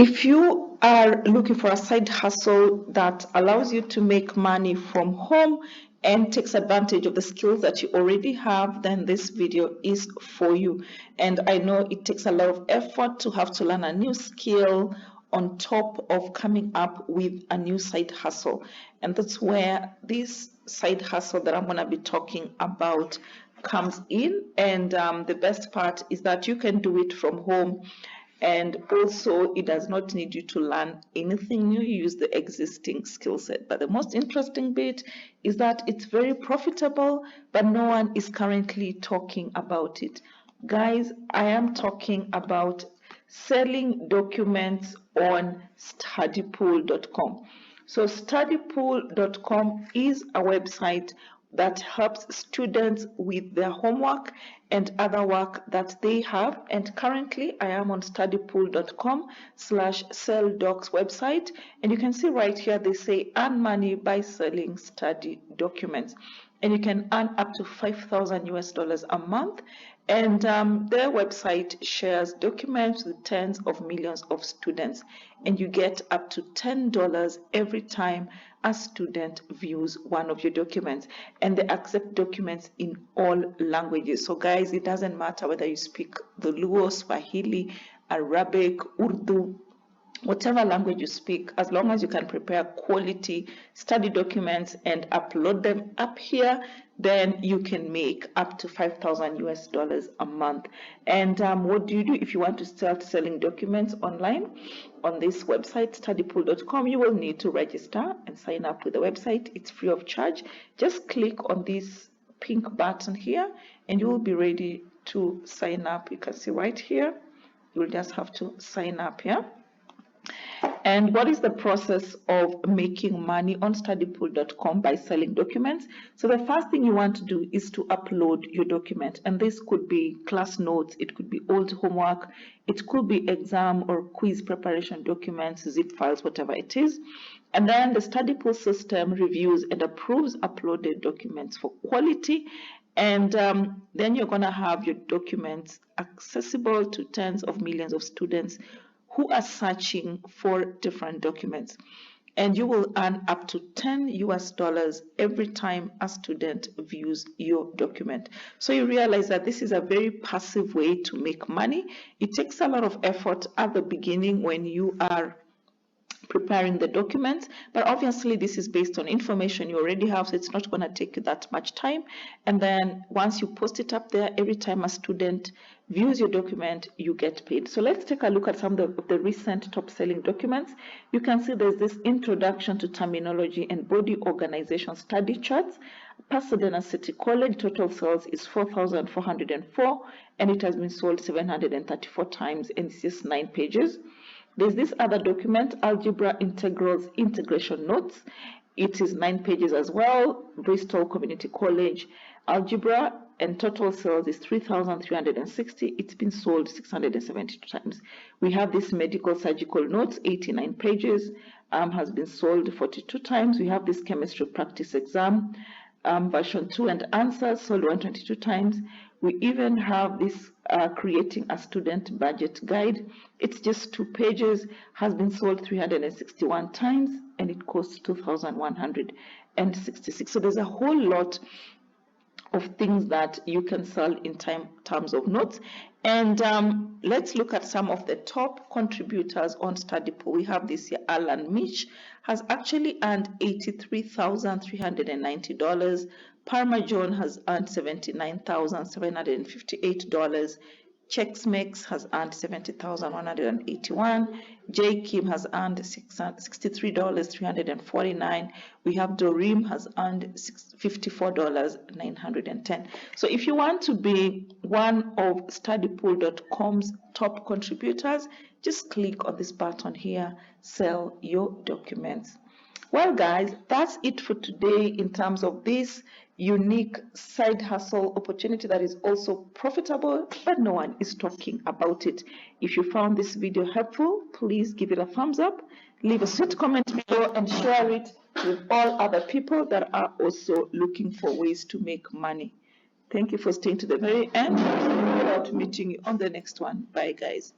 If you are looking for a side hustle that allows you to make money from home and takes advantage of the skills that you already have, then this video is for you. And I know it takes a lot of effort to have to learn a new skill on top of coming up with a new side hustle. And that's where this side hustle that I'm going to be talking about comes in. And the best part is that you can do it from home. And also, it does not need you to learn anything new. You use the existing skill set. But the most interesting bit is that it's very profitable, but no one is currently talking about it. Guys, I am talking about selling documents on studypool.com. So studypool.com is a website that helps students with their homework and other work that they have. And currently I am on studypool.com/selldocs website. And you can see right here, they say earn money by selling study documents. And you can earn up to $5,000 a month. And their website shares documents with tens of millions of students. And you get up to $10 every time a student views one of your documents. And they accept documents in all languages. So guys, it doesn't matter whether you speak the Luo, Swahili, Arabic, Urdu, whatever language you speak, as long as you can prepare quality study documents and upload them up here, then you can make up to $5,000 a month. And what do you do if you want to start selling documents online on this website, studypool.com? You will need to register and sign up with the website. It's free of charge. Just click on this pink button here and you will be ready to sign up. You can see right here, you will just have to sign up here. And what is the process of making money on studypool.com by selling documents? So the first thing you want to do is to upload your document. And this could be class notes, it could be old homework, it could be exam or quiz preparation documents, zip files, whatever it is. And then the Studypool system reviews and approves uploaded documents for quality. And then you're going to have your documents accessible to tens of millions of students who are searching for different documents. And you will earn up to $10 every time a student views your document. So you realize that this is a very passive way to make money. It takes a lot of effort at the beginning when you are preparing the documents, but obviously this is based on information you already have, so it's not going to take you that much time. And then once you post it up there, every time a student views your document, you get paid. So let's take a look at some of the recent top selling documents. You can see there's this introduction to terminology and body organization study charts. Pasadena City College, total sales is 4,404 and it has been sold 734 times, and it's just 9 pages. There's this other document, Algebra Integrals Integration Notes. It is 9 pages as well. Bristol Community College Algebra, and total sales is 3,360. It's been sold 672 times. We have this Medical Surgical Notes, 89 pages, has been sold 42 times. We have this Chemistry Practice Exam, version 2 and answers, sold 122 times. We even have this Creating a Student Budget Guide. It's just 2 pages, has been sold 361 times, and it costs 2,166. So there's a whole lot of things that you can sell in terms of notes. And let's look at some of the top contributors on Studypool. We have this here, Alan Mitch has actually earned $83,390. Parmesan has earned $79,758. Checksmix has earned $70,181. J. Kim has earned $63,349. We have Doreen has earned $54,910. So if you want to be one of studypool.com's top contributors, just click on this button here, sell your documents. Well guys, that's it for today in terms of this unique side hustle opportunity that is also profitable, but no one is talking about it. If you found this video helpful, please give it a thumbs up, leave a sweet comment below, and share it with all other people that are also looking for ways to make money. Thank you for staying to the very end. I look forward to meeting you on the next one. Bye guys.